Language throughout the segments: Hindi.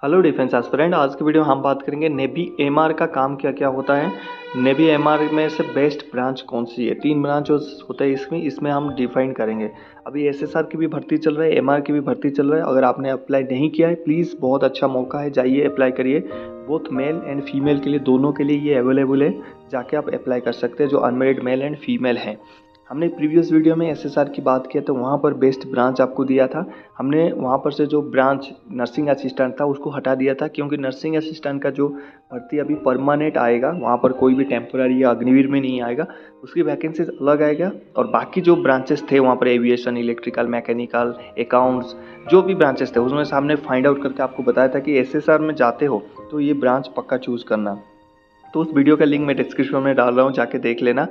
Hello defence aspirant. आज की वीडियो में हम बात करेंगे नेवी एमआर का काम क्या क्या होता है। नेवी एमआर में से बेस्ट ब्रांच कौन सी है। 3 ब्रांच होता है इसमें हम डिफाइन करेंगे। अभी एसएसआर की भी भर्ती चल रहा है, एमआर की भी भर्ती चल रहा है। अगर आपने अप्लाई नहीं किया है प्लीज़, बहुत अच्छा मौका है, जाइए अप्लाई करिए। बोथ मेल एंड फीमेल के लिए, दोनों के लिए ये अवेलेबल है। जाके आप अप्लाई कर सकते हैं जो अनमेरिड मेल एंड फीमेल हैं। हमने प्रीवियस वीडियो में एसएसआर की बात किया तो वहाँ पर बेस्ट ब्रांच आपको दिया था। हमने वहाँ पर से जो ब्रांच नर्सिंग असिस्टेंट था उसको हटा दिया था, क्योंकि नर्सिंग असिस्टेंट का जो भर्ती अभी परमानेंट आएगा, वहाँ पर कोई भी टेम्पोररी या अग्निवीर में नहीं आएगा, उसकी वैकेंसीज अलग आएगा। और बाकी जो ब्रांचेस थे वहाँ पर एविएशन, इलेक्ट्रिकल, मैकेनिकल, अकाउंट्स, जो भी ब्रांचेस थे उसमें सामने फाइंड आउट करके आपको बताया था कि एसएसआर में जाते हो तो ये ब्रांच पक्का चूज़ करना। तो उस वीडियो का लिंक मैं डिस्क्रिप्शन में डाल रहा हूँ, जाके देख लेना।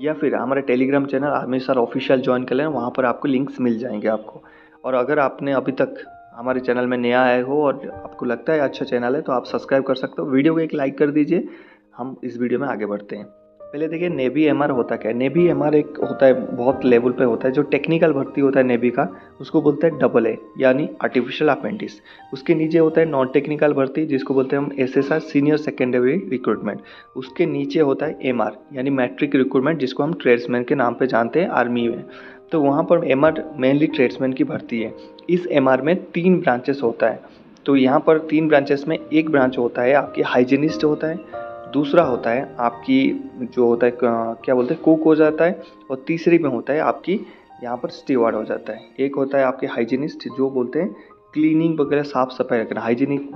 या फिर हमारे Telegram channel army sir official join कर लेना, वहाँ पर आपको लिंक्स मिल जाएंगे आपको। और अगर आपने अभी तक हमारे चैनल में नया आए हो और आपको लगता है अच्छा चैनल है तो आप सब्सक्राइब कर सकते हो। वीडियो को एक लाइक कर दीजिए। हम इस वीडियो में आगे बढ़ते हैं। पहले देखिए नेवी एमआर होता क्या है। नेवी एमआर एक होता है, बहुत लेवल पे होता है। जो टेक्निकल भर्ती होता है नेवी का, उसको बोलते हैं डबल ए यानी आर्टिफिशियल अप्रेंटिस। उसके नीचे होता है नॉन टेक्निकल भर्ती, जिसको बोलते हैं हम एसएसआर सीनियर सेकेंडरी रिक्रूटमेंट। उसके नीचे होता है एमआर यानी मैट्रिक रिक्रूटमेंट, जिसको हम ट्रेड्समैन के नाम पे जानते हैं आर्मी में। तो वहाँ पर एमआर मेनली ट्रेड्समैन की भर्ती है। इस एमआर में 3 ब्रांचेस होता है। तो यहाँ पर 3 ब्रांचेस में एक ब्रांच होता है आपकी हाइजीनिस्ट होता है, दूसरा होता है आपकी जो होता है क्या बोलते हैं कुक हो जाता है, और तीसरी में होता है आपकी यहाँ पर स्टीवर्ड हो जाता है। एक होता है आपके हाइजीनिस्ट, जो बोलते हैं क्लीनिंग वगैरह, साफ सफाई रखना।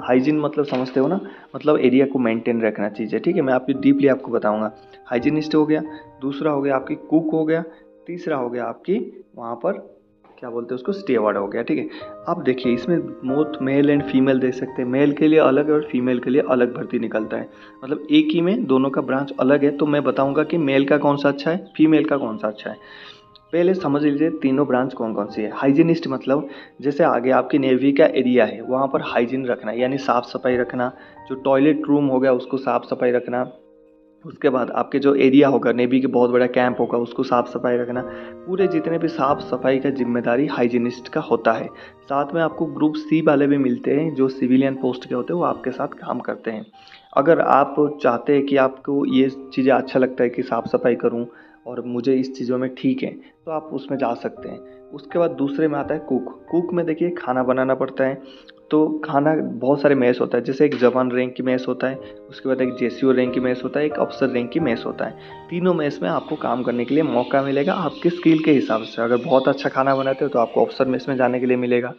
हाइजीन मतलब समझते हो ना, मतलब एरिया को मेंटेन रखना चीज़ें, ठीक है। मैं आपकी डीपली आपको बताऊंगा। हाइजीनिस्ट हो गया, दूसरा हो गया आपकी कुक हो गया, तीसरा हो गया आपकी वहाँ पर क्या बोलते हैं उसको स्टीवर्ड हो गया, ठीक है। अब देखिए इसमें बोथ मेल एंड फीमेल देख सकते हैं। मेल के लिए अलग और फीमेल के लिए अलग भर्ती निकलता है। मतलब एक ही में दोनों का ब्रांच अलग है। तो मैं बताऊंगा कि मेल का कौन सा अच्छा है, फीमेल का कौन सा अच्छा है। पहले समझ लीजिए तीनों ब्रांच कौन कौन सी है। हाइजीनिस्ट मतलब जैसे आगे आपकी नेवी का एरिया है, वहाँ पर हाइजीन रखना यानी साफ़ सफाई रखना। जो टॉयलेट रूम हो गया उसको साफ़ सफाई रखना। उसके बाद आपके जो एरिया होगा, नेवी के बहुत बड़ा कैंप होगा, उसको साफ़ सफाई रखना। पूरे जितने भी साफ़ सफाई का जिम्मेदारी हाइजीनिस्ट का होता है। साथ में आपको ग्रुप सी वाले भी मिलते हैं, जो सिविलियन पोस्ट के होते हैं, वो आपके साथ काम करते हैं। अगर आप चाहते हैं कि आपको ये चीज़ें अच्छा लगता है कि साफ़ सफाई करूँ और मुझे इस चीज़ों में ठीक है, तो आप उसमें जा सकते हैं। उसके बाद दूसरे में आता है कुक। कुक में देखिए खाना बनाना पड़ता है। तो खाना बहुत सारे मेस होता है, जैसे एक जवान रैंक की मेस होता है, उसके बाद एक जेसीओ रैंक की मेस होता है, एक अफसर रैंक की मेस होता है। तीनों मेस में आपको काम करने के लिए मौका मिलेगा आपके स्किल के हिसाब से। अगर बहुत अच्छा खाना बनाते हो तो आपको अफसर मेस में जाने के लिए मिलेगा।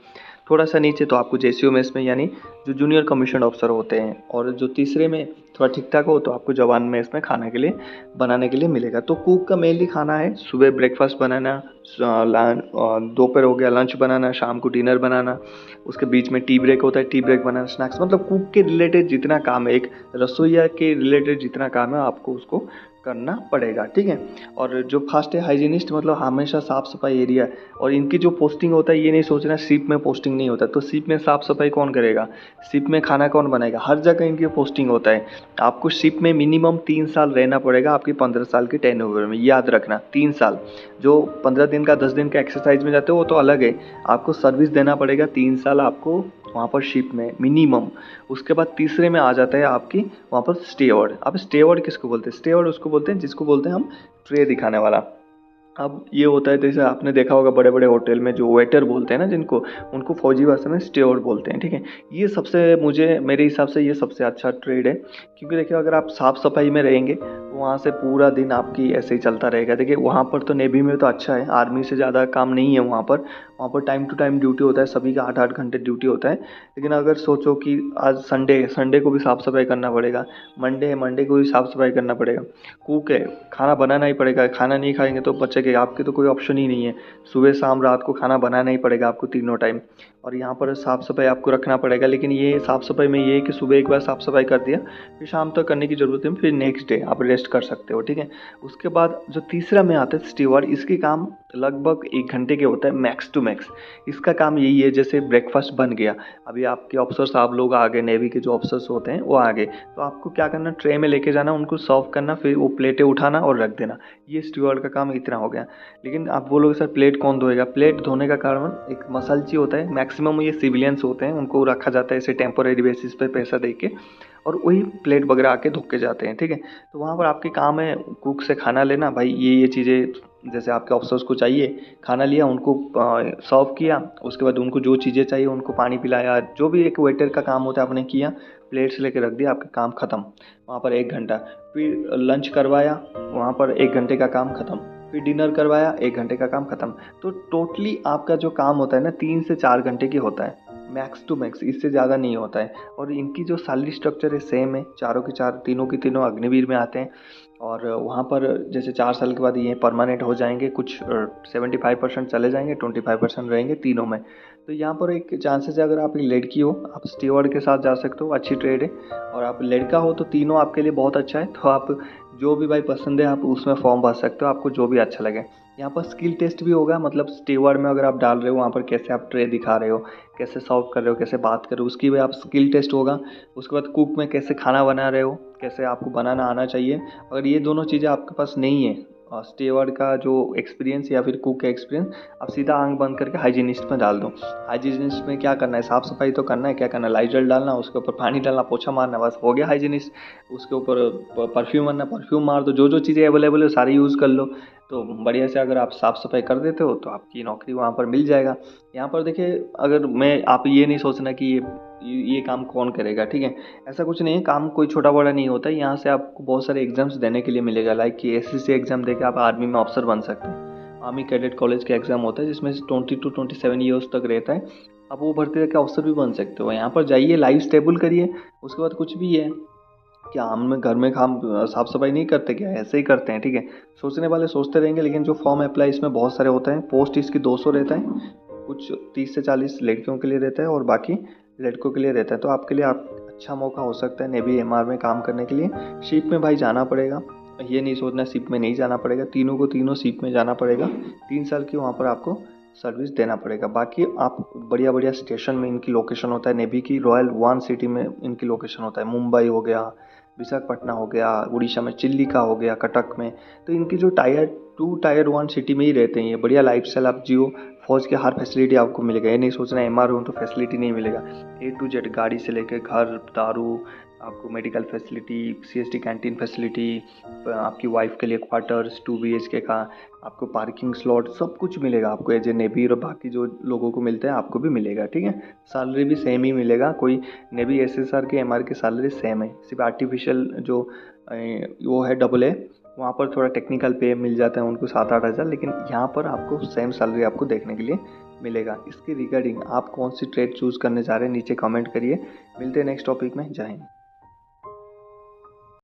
थोड़ा सा नीचे तो आपको जेसीओ मेस में यानी जो जूनियर कमीशन ऑफिसर होते हैं, और जो तीसरे में थोड़ा ठीक ठाक हो तो आपको जवान मेस में खाने के लिए बनाने के लिए मिलेगा। तो कुक का मेनली खाना है सुबह ब्रेकफास्ट बनाना, दोपहर हो गया लंच बनाना, शाम को डिनर बनाना, उसके बीच में टी ब्रेक होता है, टी ब्रेक बनाना, स्नैक्स, मतलब कुक के रिलेटेड जितना काम है, एक रसोइया के रिलेटेड जितना काम है आपको उसको करना पड़ेगा, ठीक है। और जो फर्स्ट है हाइजीनिस्ट, मतलब हमेशा साफ़ सफाई एरिया। और इनकी जो पोस्टिंग होता है, ये नहीं सोचना शिप में पोस्टिंग नहीं होता। तो शिप में साफ़ सफाई कौन करेगा, शिप में खाना कौन बनाएगा, हर जगह इनकी पोस्टिंग होता है। आपको शिप में मिनिमम 3 साल रहना पड़ेगा आपकी 15 साल की टेन्योर में, याद रखना 3 साल। जो 15 दिन का 10 दिन का एक्सरसाइज में जाते हो वो तो अलग है, आपको सर्विस देना पड़ेगा 3 साल आपको वहाँ पर शिप में मिनिमम। उसके बाद तीसरे में आ जाता है आपकी वहाँ पर स्टेवर्ड। अब स्टेवर्ड किसको बोलते हैं, स्टेवर्ड उसको बोलते हैं जिसको बोलते हैं हम ट्रे दिखाने वाला। अब ये होता है, जैसे आपने देखा होगा बड़े बड़े होटल में जो वेटर बोलते हैं ना जिनको, उनको फौजी भाषा में स्टेवर्ड बोलते हैं, ठीक है। ये सबसे, मुझे मेरे हिसाब से ये सबसे अच्छा ट्रेड है। क्योंकि देखिए अगर आप साफ़ सफाई में रहेंगे तो वहाँ से पूरा दिन आपकी ऐसे ही चलता रहेगा। देखिए वहाँ पर तो नेवी में तो अच्छा है, आर्मी से ज़्यादा काम नहीं है वहाँ पर। वहाँ पर टाइम टू टाइम ड्यूटी होता है, सभी का 8-8 घंटे ड्यूटी होता है। लेकिन अगर सोचो कि आज संडे को भी साफ़ सफाई करना पड़ेगा, मंडे को भी साफ़ सफाई करना पड़ेगा। कुक है, खाना बनाना ही पड़ेगा, खाना नहीं खाएंगे तो बचेगा, आपके तो कोई ऑप्शन ही नहीं है। सुबह शाम रात को खाना बनाना ही पड़ेगा आपको तीनों टाइम। और यहाँ पर साफ़ सफाई आपको रखना पड़ेगा। लेकिन ये साफ़ सफाई में ये है कि सुबह एक बार साफ़ सफाई कर दिया, फिर शाम तक करने की ज़रूरत है, फिर नेक्स्ट डे आप रेस्ट कर सकते हो, ठीक है। उसके बाद जो तीसरा में आता है स्टीवर्ड, इसकी काम लगभग 1 घंटे के होता है मैक्स टू मैक्स। इसका काम यही है, जैसे ब्रेकफास्ट बन गया, अभी आपके ऑफिसर साहब लोग आ गए, नेवी के जो ऑफिसर्स होते हैं वो आ गए, तो आपको क्या करना, ट्रे में लेके जाना, उनको सर्व करना, फिर वो प्लेटें उठाना और रख देना। ये स्टीवर्ड का काम इतना हो गया। लेकिन आप बोलोगे सर प्लेट कौन धोएगा? प्लेट धोने का कारण एक मसलची होता है, मैक्सिमम ये सिविलियंस होते हैं, उनको रखा जाता है ऐसे टेम्पोरेरी बेसिस पे पैसा दे के, और वही प्लेट वगैरह आके धो के जाते हैं, ठीक है। तो वहाँ पर आपके काम है कुक से खाना लेना, भाई ये चीज़ें जैसे आपके ऑफिसर्स को चाहिए, खाना लिया, उनको सर्व किया, उसके बाद उनको जो चीज़ें चाहिए उनको पानी पिलाया, जो भी एक वेटर का काम होता है आपने किया, प्लेट्स लेके रख दिया, आपका काम ख़त्म। वहाँ पर 1 घंटा, फिर लंच करवाया, वहाँ पर 1 घंटे का काम ख़त्म, फिर डिनर करवाया, 1 घंटे का काम ख़त्म। तो टोटली आपका जो काम होता है ना 3 से 4 घंटे की होता है मैक्स टू मैक्स, इससे ज़्यादा नहीं होता है। और इनकी जो सैलरी स्ट्रक्चर है सेम है, चारों के चार, तीनों की तीनों अग्निवीर में आते हैं। और वहाँ पर जैसे 4 साल के बाद ये परमानेंट हो जाएंगे, कुछ 75% चले जाएंगे, 25% रहेंगे तीनों में। तो यहाँ पर एक चांसेस है, अगर आप एक लड़की हो आप स्टीवर्ड के साथ जा सकते हो, अच्छी ट्रेड है। और आप लड़का हो तो तीनों आपके लिए बहुत अच्छा है, तो आप जो भी भाई पसंद है आप उसमें फॉर्म भर सकते हो, आपको जो भी अच्छा लगे। यहाँ पर स्किल टेस्ट भी होगा, मतलब स्टीवर्ड में अगर आप डाल रहे हो वहाँ पर कैसे आप ट्रे दिखा रहे हो, कैसे सर्व कर रहे हो, कैसे बात कर रहे हो, उसकी भी आप स्किल टेस्ट होगा। उसके बाद कुक में कैसे खाना बना रहे हो, कैसे आपको बनाना आना चाहिए। अगर ये दोनों चीज़ें आपके पास नहीं है, स्टीवर्ड का जो एक्सपीरियंस या फिर कुक का एक्सपीरियंस, आप सीधा आंख बंद करके हाइजीनिस्ट में डाल दो। हाइजीनिस्ट में क्या करना है, साफ़ सफाई तो करना है, क्या करना है, लाइजल डालना, उसके ऊपर पानी डालना, पोछा मारना, बस हो गया हाइजीनिस्ट। उसके ऊपर परफ्यूम मारना, परफ्यूम मार दो, जो जो चीज़ें अवेलेबल है सारी यूज़ कर लो। तो बढ़िया से अगर आप साफ़ सफाई कर देते हो तो आपकी नौकरी वहाँ पर मिल जाएगा। यहाँ पर देखिए, अगर मैं आप ये नहीं सोचना कि ये काम कौन करेगा, ठीक है, ऐसा कुछ नहीं है, काम कोई छोटा बड़ा नहीं होता है। यहाँ से आपको बहुत सारे एग्जाम्स देने के लिए मिलेगा, लाइक कि एसएससी एग्जाम देके आप आर्मी में ऑफिसर बन सकते हैं। आर्मी कैडेट कॉलेज का एग्जाम होता है जिसमें 20 to 27 ईयर्स तक रहता है, आप वो भर्ती करके ऑफिसर भी बन सकते हो। यहाँ पर जाइए, लाइफ स्टेबल करिए, उसके बाद कुछ भी है। क्या हम घर में काम साफ सफाई नहीं करते क्या? ऐसे ही करते हैं, ठीक है। सोचने वाले सोचते रहेंगे, लेकिन जो फॉर्म अप्लाई इसमें बहुत सारे होते हैं। पोस्ट इसकी 200 रहता है, कुछ 30 से 40 लड़कियों के लिए रहता है और बाकी लड़कों के लिए रहता है। तो आपके लिए आप अच्छा मौका हो सकता है नेवी एमआर में काम करने के लिए। शिप में भाई जाना पड़ेगा, ये नहीं सोचना शिप में नहीं जाना पड़ेगा, तीनों को तीनों शिप में जाना पड़ेगा। 3 साल की वहाँ पर आपको सर्विस देना पड़ेगा। बाकी आप बढ़िया बढ़िया स्टेशन में इनकी लोकेशन होता है, नेवी की रॉयल वन सिटी में इनकी लोकेशन होता है। मुंबई हो गया, विशाखापट्टनम हो गया, उड़ीसा में चिल्लिका हो गया, कटक में। तो इनकी जो टायर 2 टायर 1 सिटी में ही रहते हैं। ये बढ़िया लाइफ स्टाइल आप जियो, फौज के हर फैसिलिटी आपको मिलेगा। ये नहीं सोचना एमआर हूँ तो फैसिलिटी नहीं मिलेगा। A to Z गाड़ी से लेकर घर, दारू, आपको medical facility, CST canteen facility, आपकी वाइफ के लिए क्वार्टर्स 2 BHK का, आपको पार्किंग स्लॉट, सब कुछ मिलेगा आपको एज ए नेवी। और बाकी जो लोगों को मिलता है आपको भी मिलेगा, ठीक है। सैलरी भी सेम ही मिलेगा, कोई नेवी एसएसआर के एमआर की सैलरी सेम है, सिर्फ आर्टिफिशियल जो वो है AA, वहाँ पर थोड़ा टेक्निकल पे मिल जाता है उनको 7-8 हज़ार, लेकिन यहाँ पर आपको सेम सैलरी आपको देखने के लिए मिलेगा। इसके रिगार्डिंग आप कौन सी ट्रेड चूज़ करने जा रहे हैं नीचे कमेंट करिए। मिलते हैं नेक्स्ट टॉपिक में। जय हिंद।